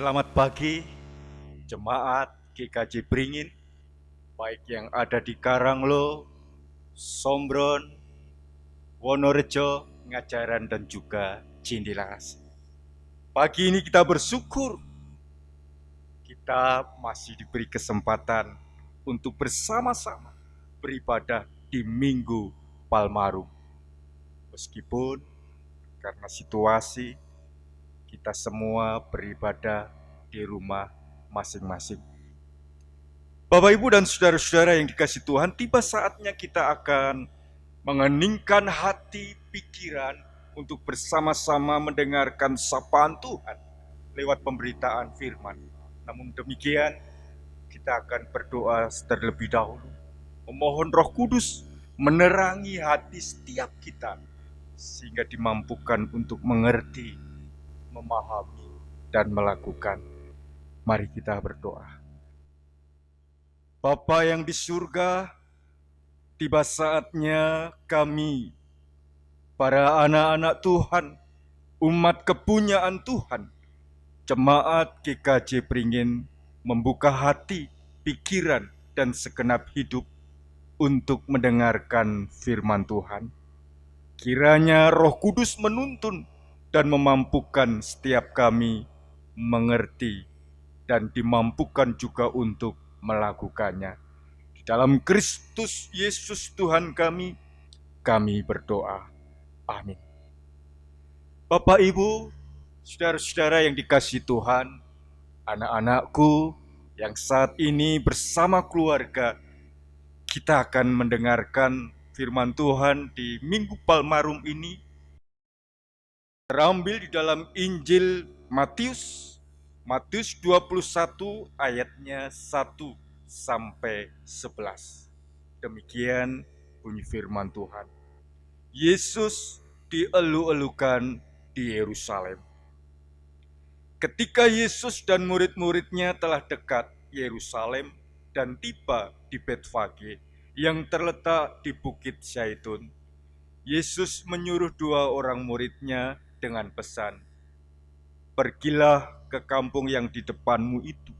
Selamat pagi, jemaat GKJ Beringin, baik yang ada di Karanglo, Sombron, Wonorejo, Ngajaran, dan juga Cindilas. Pagi ini kita bersyukur kita masih diberi kesempatan untuk bersama-sama beribadah di Minggu Palmarum. Meskipun karena situasi, kita semua beribadah di rumah masing-masing. Bapak, Ibu, dan saudara-saudara yang dikasihi Tuhan, tiba saatnya kita akan mengeningkan hati, pikiran untuk bersama-sama mendengarkan sapaan Tuhan lewat pemberitaan firman. Namun demikian, kita akan berdoa terlebih dahulu, memohon Roh Kudus menerangi hati setiap kita, sehingga dimampukan untuk mengerti, memahami, dan melakukan. Mari kita berdoa. Bapa yang di surga, tiba saatnya kami, para anak-anak Tuhan, umat kepunyaan Tuhan, jemaat GKJ Beringin, membuka hati, pikiran, dan segenap hidup untuk mendengarkan firman Tuhan. Kiranya Roh Kudus menuntun dan memampukan setiap kami mengerti dan dimampukan juga untuk melakukannya. Di dalam Kristus Yesus Tuhan kami berdoa. Amin. Bapak, Ibu, saudara-saudara yang dikasihi Tuhan, anak-anakku yang saat ini bersama keluarga, kita akan mendengarkan firman Tuhan di Minggu Palmarum ini, terambil di dalam Injil Matius 21 ayatnya 1 sampai 11. Demikian bunyi firman Tuhan. Yesus dielu-elukan di Yerusalem. Ketika Yesus dan murid-muridnya telah dekat Yerusalem dan tiba di Betfage yang terletak di Bukit Zaitun, Yesus menyuruh 2 orang muridnya dengan pesan, "Pergilah ke kampung yang di depanmu itu,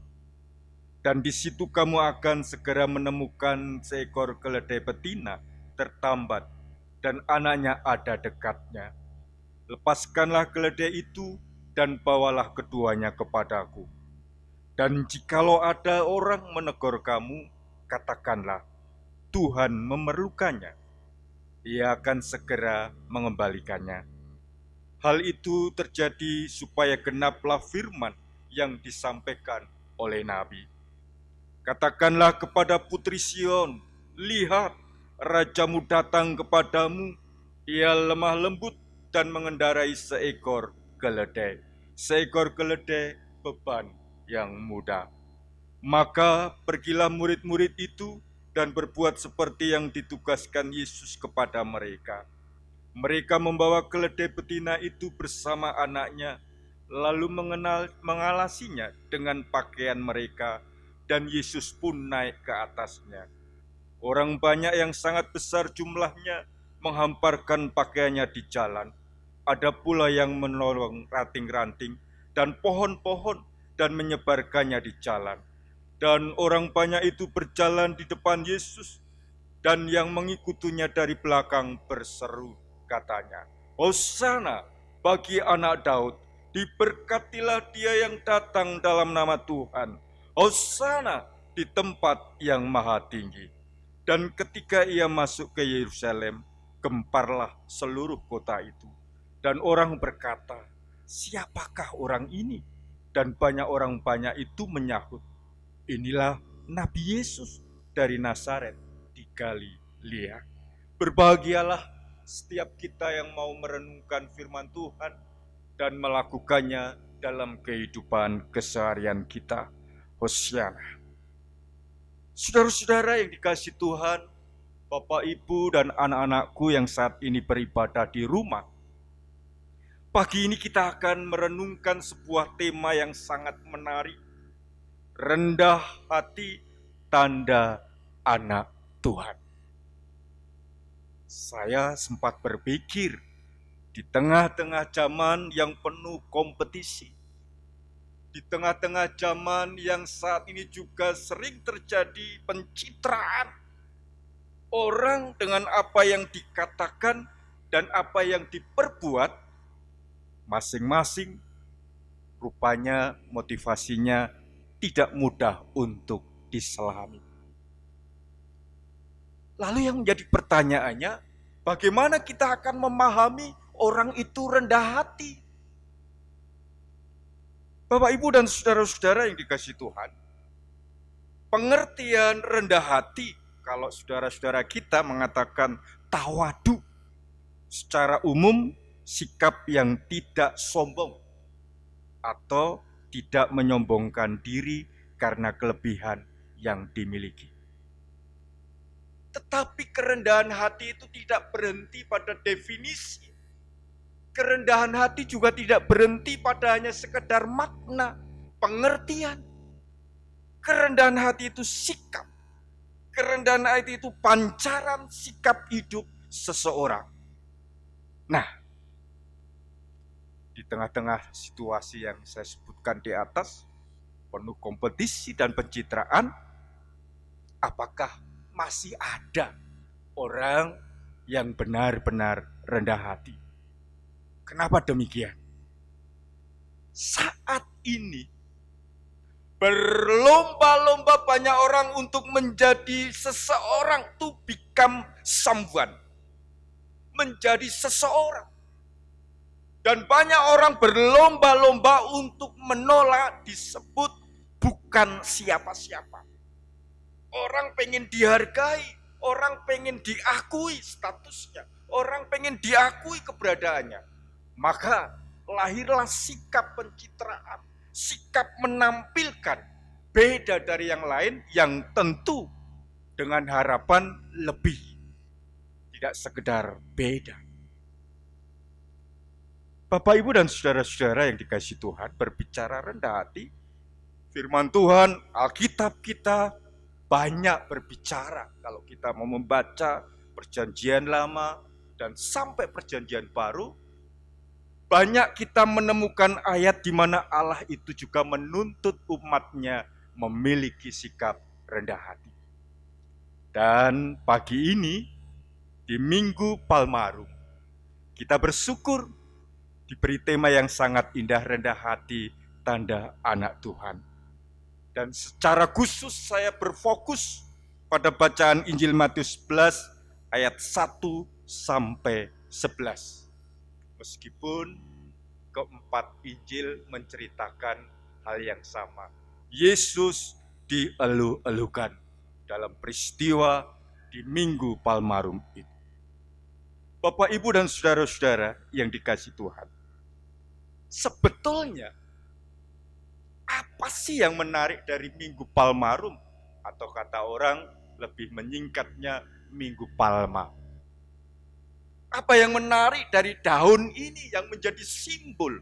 dan di situ kamu akan segera menemukan seekor keledai betina tertambat dan anaknya ada dekatnya. Lepaskanlah keledai itu dan bawalah keduanya kepadaku. Dan jikalau ada orang menegur kamu, katakanlah, Tuhan memerlukannya. Ia akan segera mengembalikannya." Hal itu terjadi supaya genaplah firman yang disampaikan oleh Nabi. "Katakanlah kepada putri Sion, lihat, rajamu datang kepadamu, ia lemah lembut dan mengendarai seekor keledai beban yang mudah." Maka pergilah murid-murid itu dan berbuat seperti yang ditugaskan Yesus kepada mereka. Mereka membawa keledai betina itu bersama anaknya, lalu mengalasinya dengan pakaian mereka, dan Yesus pun naik ke atasnya. Orang banyak yang sangat besar jumlahnya menghamparkan pakaiannya di jalan. Ada pula yang menolong ranting-ranting dan pohon-pohon dan menyebarkannya di jalan. Dan orang banyak itu berjalan di depan Yesus, dan yang mengikutinya dari belakang berseru, katanya, "Hosana bagi anak Daud, diberkatilah dia yang datang dalam nama Tuhan. Hosana di tempat yang maha tinggi." Dan ketika ia masuk ke Yerusalem, gemparlah seluruh kota itu. Dan orang berkata, "Siapakah orang ini?" Dan orang banyak itu menyahut, "Inilah Nabi Yesus dari Nazaret di Galilea." Berbahagialah setiap kita yang mau merenungkan firman Tuhan dan melakukannya dalam kehidupan keseharian kita. Hosiana. Saudara-saudara yang dikasihi Tuhan, Bapak, Ibu, dan anak-anakku yang saat ini beribadah di rumah, pagi ini kita akan merenungkan sebuah tema yang sangat menarik. Rendah hati, tanda anak Tuhan. Saya sempat berpikir, di tengah-tengah zaman yang penuh kompetisi, Di tengah-tengah zaman yang saat ini juga sering terjadi pencitraan orang dengan apa yang dikatakan dan apa yang diperbuat, masing-masing rupanya motivasinya tidak mudah untuk diselami. Lalu yang menjadi pertanyaannya, bagaimana kita akan memahami orang itu rendah hati? Bapak, Ibu, dan saudara-saudara yang dikasihi Tuhan, pengertian rendah hati, kalau saudara-saudara kita mengatakan tawadu, secara umum sikap yang tidak sombong atau tidak menyombongkan diri karena kelebihan yang dimiliki. Tetapi kerendahan hati itu tidak berhenti pada definisi. Kerendahan hati juga tidak berhenti pada hanya sekedar makna, pengertian. Kerendahan hati itu sikap. Kerendahan hati itu pancaran sikap hidup seseorang. Nah, di tengah-tengah situasi yang saya sebutkan di atas, penuh kompetisi dan pencitraan, apakah masih ada orang yang benar-benar rendah hati? Kenapa demikian? Saat ini berlomba-lomba banyak orang untuk menjadi seseorang, to become someone, menjadi seseorang. Dan banyak orang berlomba-lomba untuk menolak disebut bukan siapa-siapa. Orang pengen dihargai, orang pengen diakui statusnya, orang pengen diakui keberadaannya. Maka lahirlah sikap pencitraan, sikap menampilkan beda dari yang lain yang tentu dengan harapan lebih, tidak sekedar beda. Bapak, Ibu, dan saudara-saudara yang dikasihi Tuhan, berbicara rendah hati, firman Tuhan, Alkitab kita banyak berbicara. Kalau kita mau membaca Perjanjian Lama dan sampai Perjanjian Baru, banyak kita menemukan ayat di mana Allah itu juga menuntut umatnya memiliki sikap rendah hati. Dan pagi ini, di Minggu Palmarum, kita bersyukur diberi tema yang sangat indah, rendah hati, tanda anak Tuhan. Dan secara khusus saya berfokus pada bacaan Injil Matius 11 ayat 1 sampai 11. Meskipun keempat Injil menceritakan hal yang sama. Yesus dielu-elukan dalam peristiwa di Minggu Palmarum itu. Bapak, Ibu, dan saudara-saudara yang dikasihi Tuhan, sebetulnya apa sih yang menarik dari Minggu Palmarum? Atau kata orang lebih menyingkatnya Minggu Palma. Apa yang menarik dari daun ini yang menjadi simbol?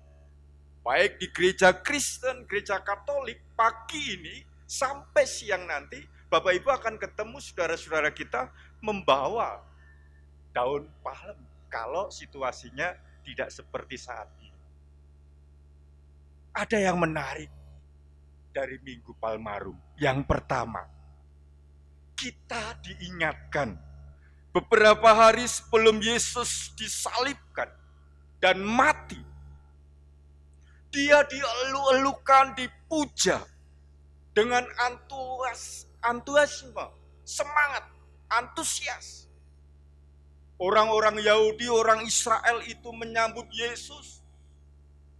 Baik di gereja Kristen, gereja Katolik, pagi ini sampai siang nanti, Bapak Ibu akan ketemu saudara-saudara kita membawa daun palem kalau situasinya tidak seperti saat ini. Ada yang menarik dari Minggu Palmarum. Yang pertama, kita diingatkan beberapa hari sebelum Yesus disalibkan dan mati, dia dielu-elukan, dipuja dengan antusiasme, semangat, antusias. Orang-orang Yahudi, orang Israel itu menyambut Yesus.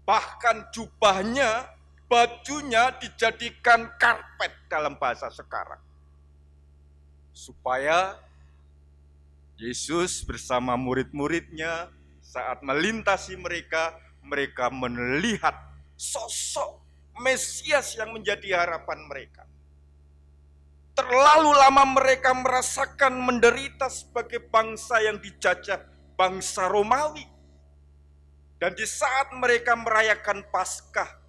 Bahkan jubahnya, bajunya dijadikan karpet dalam bahasa sekarang. Supaya Yesus bersama murid-muridnya saat melintasi mereka, mereka melihat sosok Mesias yang menjadi harapan mereka. Terlalu lama mereka merasakan menderita sebagai bangsa yang dijajah, bangsa Romawi. Dan di saat mereka merayakan Paskah,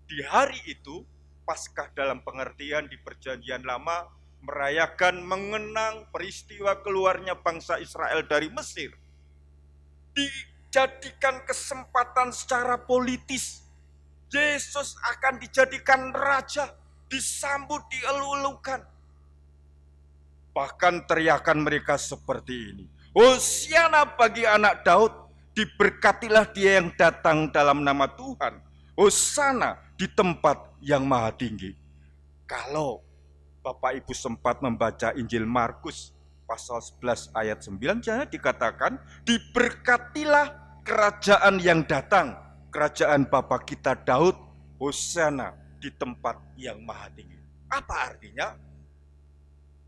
di hari itu, Paskah dalam pengertian di Perjanjian Lama, merayakan mengenang peristiwa keluarnya bangsa Israel dari Mesir, dijadikan kesempatan secara politis Yesus akan dijadikan raja, disambut, dielu-elukan. Bahkan teriakan mereka seperti ini, Hosiana bagi anak Daud, diberkatilah dia yang datang dalam nama Tuhan, Hosana di tempat yang maha tinggi. Kalau Bapak Ibu sempat membaca Injil Markus pasal 11 ayat 9, jangan dikatakan, diberkatilah kerajaan yang datang, kerajaan Bapa kita Daud, Hosana di tempat yang maha tinggi. Apa artinya?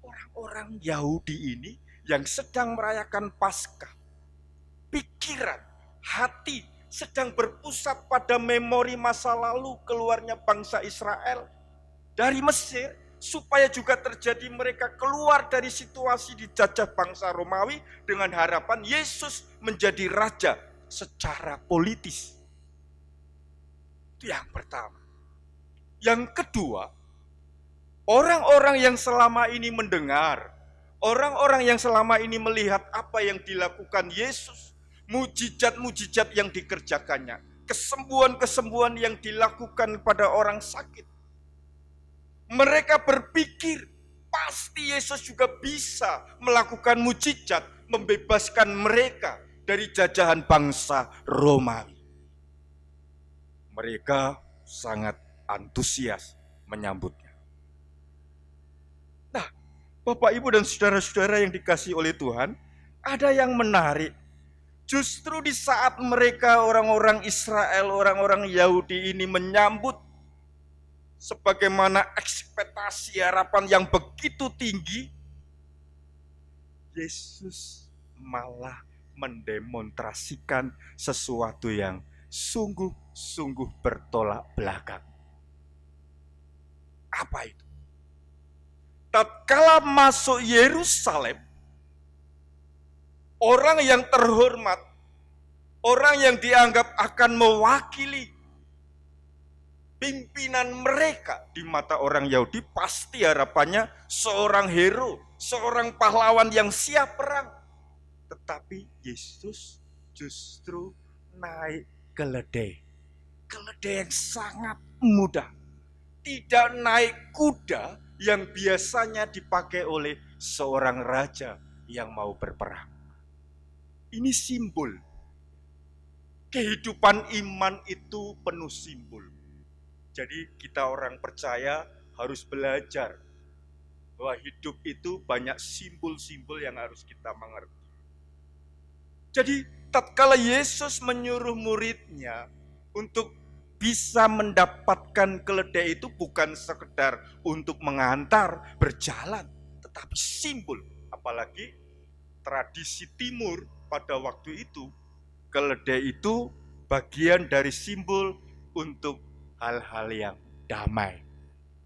Orang-orang Yahudi ini yang sedang merayakan Paskah, pikiran, hati sedang berpusat pada memori masa lalu keluarnya bangsa Israel dari Mesir, supaya juga terjadi mereka keluar dari situasi dijajah bangsa Romawi dengan harapan Yesus menjadi raja secara politis. Itu yang pertama. Yang kedua, orang-orang yang selama ini mendengar, orang-orang yang selama ini melihat apa yang dilakukan Yesus, mujizat-mujizat yang dikerjakannya, kesembuhan-kesembuhan yang dilakukan pada orang sakit, mereka berpikir pasti Yesus juga bisa melakukan mujizat, membebaskan mereka dari jajahan bangsa Romawi. Mereka sangat antusias menyambutnya. Nah, Bapak, Ibu, dan saudara-saudara yang dikasihi oleh Tuhan, ada yang menarik. Justru di saat mereka, orang-orang Israel, orang-orang Yahudi ini menyambut sebagaimana ekspektasi harapan yang begitu tinggi, Yesus malah mendemonstrasikan sesuatu yang sungguh-sungguh bertolak belakang. Apa itu? Tatkala masuk Yerusalem, orang yang terhormat, orang yang dianggap akan mewakili pimpinan mereka di mata orang Yahudi, pasti harapannya seorang hero, seorang pahlawan yang siap perang. Tetapi Yesus justru naik keledai yang sangat mudah. Tidak naik kuda yang biasanya dipakai oleh seorang raja yang mau berperang. Ini simbol. Kehidupan iman itu penuh simbol. Jadi kita orang percaya harus belajar bahwa hidup itu banyak simbol-simbol yang harus kita mengerti. Jadi tatkala Yesus menyuruh muridnya untuk bisa mendapatkan keledai itu bukan sekedar untuk mengantar berjalan, tetapi simbol. Apalagi tradisi timur pada waktu itu, keledai itu bagian dari simbol untuk hal-hal yang damai.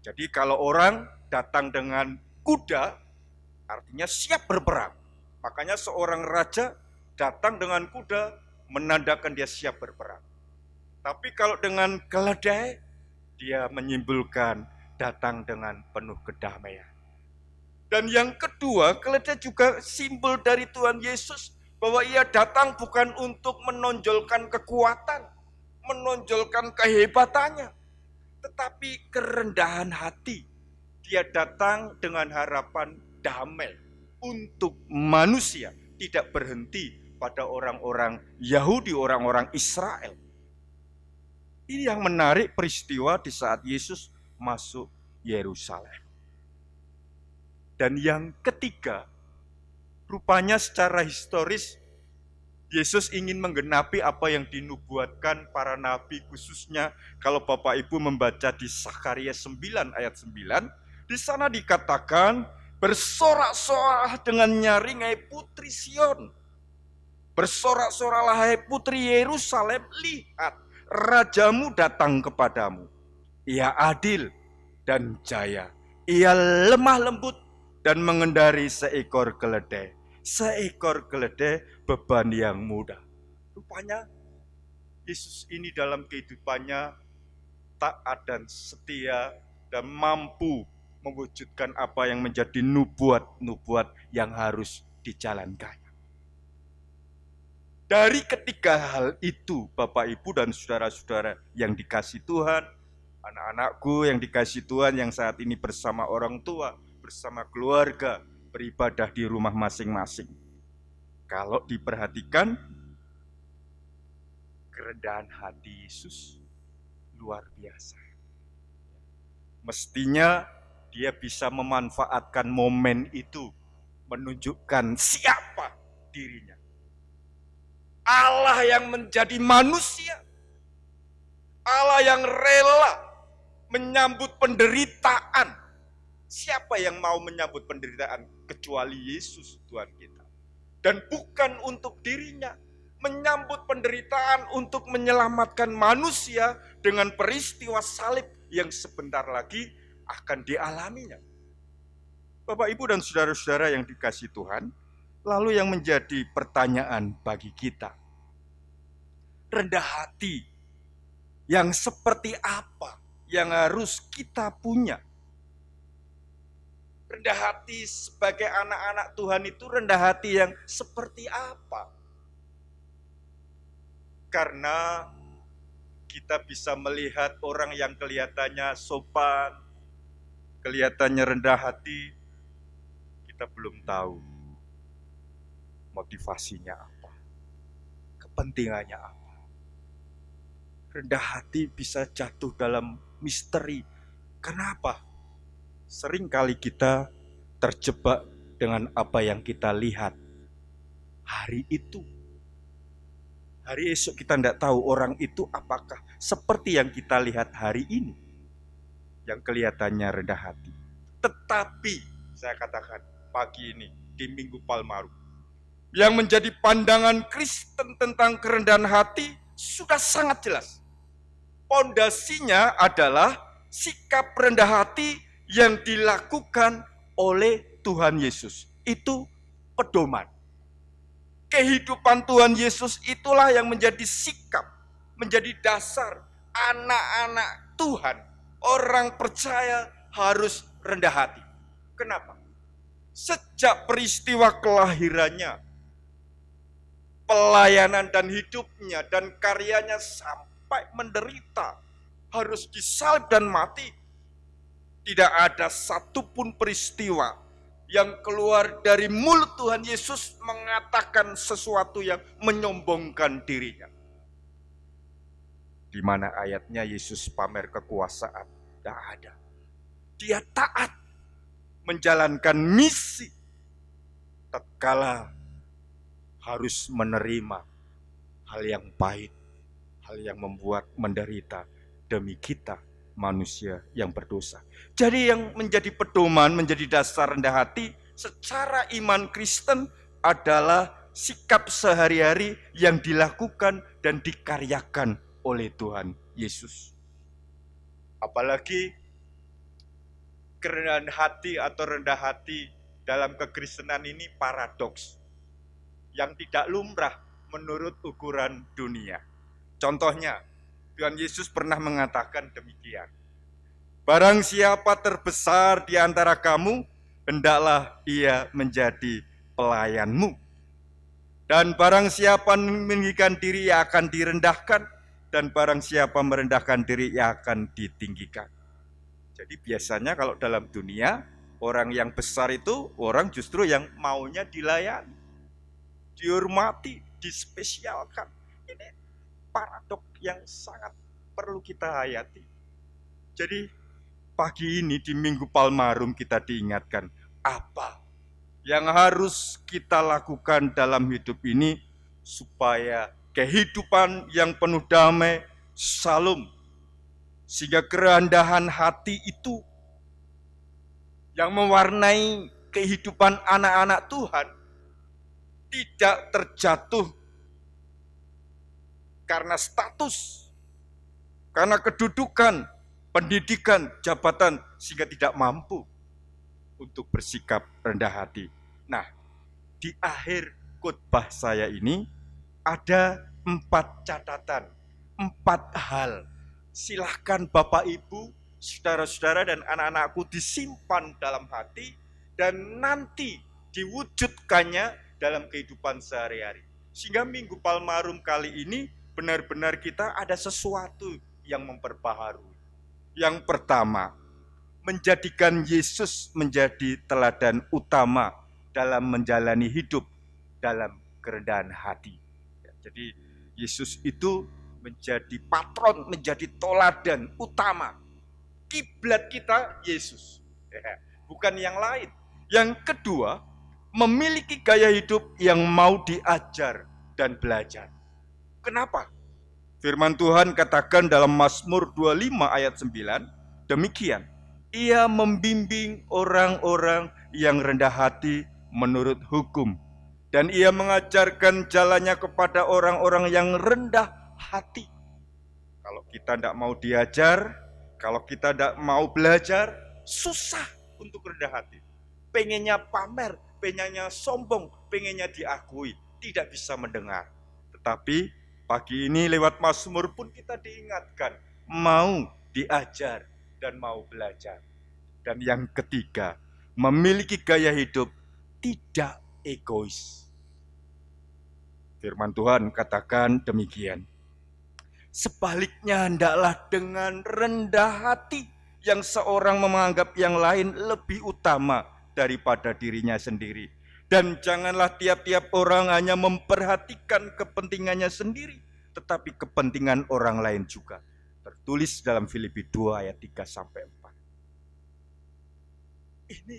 Jadi kalau orang datang dengan kuda, artinya siap berperang. Makanya seorang raja datang dengan kuda menandakan dia siap berperang. Tapi kalau dengan keledai, dia menyimpulkan datang dengan penuh kedamaian. Dan yang kedua, keledai juga simbol dari Tuhan Yesus, bahwa ia datang bukan untuk menonjolkan kekuatan, menonjolkan kehebatannya, tetapi kerendahan hati. Dia datang dengan harapan damai untuk manusia, tidak berhenti pada orang-orang Yahudi, orang-orang Israel. Ini yang menarik peristiwa di saat Yesus masuk Yerusalem. Dan yang ketiga, rupanya secara historis Yesus ingin menggenapi apa yang dinubuatkan para nabi, khususnya kalau Bapak Ibu membaca di Zakharia 9 ayat 9, di sana dikatakan, bersorak-sorak dengan nyaring hai putri Sion. Bersorak-soraklah hai putri Yerusalem, lihat rajamu datang kepadamu. Ia adil dan jaya, ia lemah lembut dan mengendari seekor keledai. Seekor keledai beban yang mudah. Rupanya Yesus ini dalam kehidupannya taat dan setia dan mampu mewujudkan apa yang menjadi nubuat-nubuat yang harus dijalankan. Dari ketiga hal itu, Bapak, Ibu, dan saudara-saudara yang dikasih Tuhan, anak-anakku yang dikasih Tuhan yang saat ini bersama orang tua, bersama keluarga, beribadah di rumah masing-masing. Kalau diperhatikan, kerendahan hati Yesus luar biasa. Mestinya dia bisa memanfaatkan momen itu, menunjukkan siapa dirinya. Allah yang menjadi manusia, Allah yang rela menyambut penderitaan. Siapa yang mau menyambut penderitaan kecuali Yesus Tuhan kita? Dan bukan untuk dirinya, menyambut penderitaan untuk menyelamatkan manusia dengan peristiwa salib yang sebentar lagi akan dialaminya. Bapak, Ibu, dan saudara-saudara yang dikasihi Tuhan, lalu yang menjadi pertanyaan bagi kita, rendah hati yang seperti apa yang harus kita punya? Rendah hati sebagai anak-anak Tuhan itu rendah hati yang seperti apa? Karena kita bisa melihat orang yang kelihatannya sopan, kelihatannya rendah hati, kita belum tahu motivasinya apa, kepentingannya apa. Rendah hati bisa jatuh dalam misteri. Kenapa? Seringkali kita terjebak dengan apa yang kita lihat hari itu. Hari esok kita tidak tahu orang itu apakah seperti yang kita lihat hari ini, yang kelihatannya rendah hati. Tetapi saya katakan pagi ini di Minggu Palmarum, yang menjadi pandangan Kristen tentang kerendahan hati sudah sangat jelas. Pondasinya adalah sikap rendah hati yang dilakukan oleh Tuhan Yesus. Itu pedoman. Kehidupan Tuhan Yesus itulah yang menjadi sikap, menjadi dasar anak-anak Tuhan. Orang percaya harus rendah hati. Kenapa? Sejak peristiwa kelahirannya, pelayanan dan hidupnya dan karyanya sampai menderita, harus disalib dan mati, tidak ada satupun peristiwa yang keluar dari mulut Tuhan Yesus mengatakan sesuatu yang menyombongkan dirinya. Di mana ayatnya Yesus pamer kekuasaan? Tidak ada. Dia taat menjalankan misi, tatkala harus menerima hal yang pahit, hal yang membuat menderita demi kita manusia yang berdosa. Jadi yang menjadi pedoman, menjadi dasar rendah hati secara iman Kristen adalah sikap sehari-hari yang dilakukan dan dikaryakan oleh Tuhan Yesus. Apalagi kerendahan hati atau rendah hati dalam kekristenan ini paradoks yang tidak lumrah menurut ukuran dunia. Contohnya, Tuhan Yesus pernah mengatakan demikian. Barang siapa terbesar di antara kamu, hendaklah ia menjadi pelayanmu. Dan barang siapa meninggikan diri, ia akan direndahkan. Dan barang siapa merendahkan diri, ia akan ditinggikan. Jadi biasanya kalau dalam dunia, orang yang besar itu orang justru yang maunya dilayani, dihormati, dispesialkan. Ini paradok yang sangat perlu kita hayati. Jadi pagi ini di Minggu Palmarum kita diingatkan apa yang harus kita lakukan dalam hidup ini supaya kehidupan yang penuh damai, shalom, sehingga kerendahan hati itu yang mewarnai kehidupan anak-anak Tuhan tidak terjatuh karena status, karena kedudukan, pendidikan, jabatan, sehingga tidak mampu untuk bersikap rendah hati. Nah, di akhir khotbah saya ini ada 4 catatan, 4 hal. Silahkan Bapak Ibu, saudara-saudara dan anak-anakku disimpan dalam hati dan nanti diwujudkannya dalam kehidupan sehari-hari. Sehingga Minggu Palmarum kali ini benar-benar kita ada sesuatu yang memperbaharui. Yang pertama, menjadikan Yesus menjadi teladan utama dalam menjalani hidup dalam kerendahan hati. Jadi Yesus itu menjadi patron, menjadi teladan utama. Kiblat kita Yesus, bukan yang lain. Yang kedua, memiliki gaya hidup yang mau diajar dan belajar. Kenapa? Firman Tuhan katakan dalam Mazmur 25 ayat 9, demikian, Ia membimbing orang-orang yang rendah hati menurut hukum, dan Ia mengajarkan jalannya kepada orang-orang yang rendah hati. Kalau kita tidak mau diajar, kalau kita tidak mau belajar, susah untuk rendah hati. Pengennya pamer, pengennya sombong, pengennya diakui, tidak bisa mendengar. Tetapi pagi ini lewat Mazmur pun kita diingatkan, mau diajar dan mau belajar. Dan yang ketiga, memiliki gaya hidup tidak egois. Firman Tuhan katakan demikian. Sebaliknya hendaklah dengan rendah hati yang seorang menganggap yang lain lebih utama daripada dirinya sendiri. Dan janganlah tiap-tiap orang hanya memperhatikan kepentingannya sendiri, tetapi kepentingan orang lain juga. Tertulis dalam Filipi 2 ayat 3-4. Ini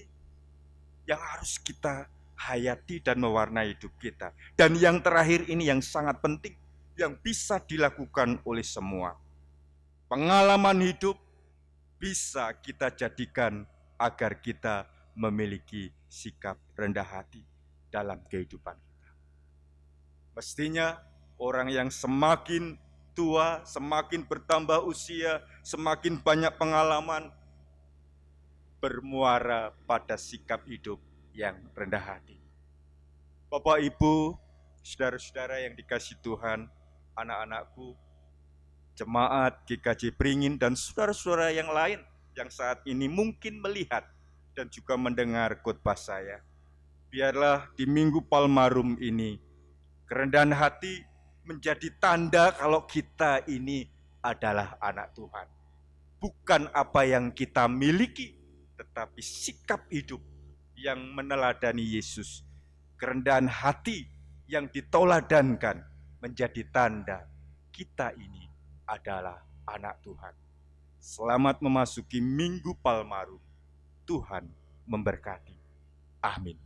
yang harus kita hayati dan mewarnai hidup kita. Dan yang terakhir ini yang sangat penting, yang bisa dilakukan oleh semua. Pengalaman hidup bisa kita jadikan agar kita memiliki sikap rendah hati dalam kehidupan kita. Mestinya orang yang semakin tua, semakin bertambah usia, semakin banyak pengalaman, bermuara pada sikap hidup yang rendah hati. Bapak, Ibu, saudara-saudara yang dikasihi Tuhan, anak-anakku, jemaat GKJ Beringin, dan saudara-saudara yang lain yang saat ini mungkin melihat dan juga mendengar khotbah saya. Biarlah di Minggu Palmarum ini, kerendahan hati menjadi tanda kalau kita ini adalah anak Tuhan. Bukan apa yang kita miliki, tetapi sikap hidup yang meneladani Yesus. Kerendahan hati yang ditoladankan menjadi tanda kita ini adalah anak Tuhan. Selamat memasuki Minggu Palmarum. Tuhan memberkati. Amin.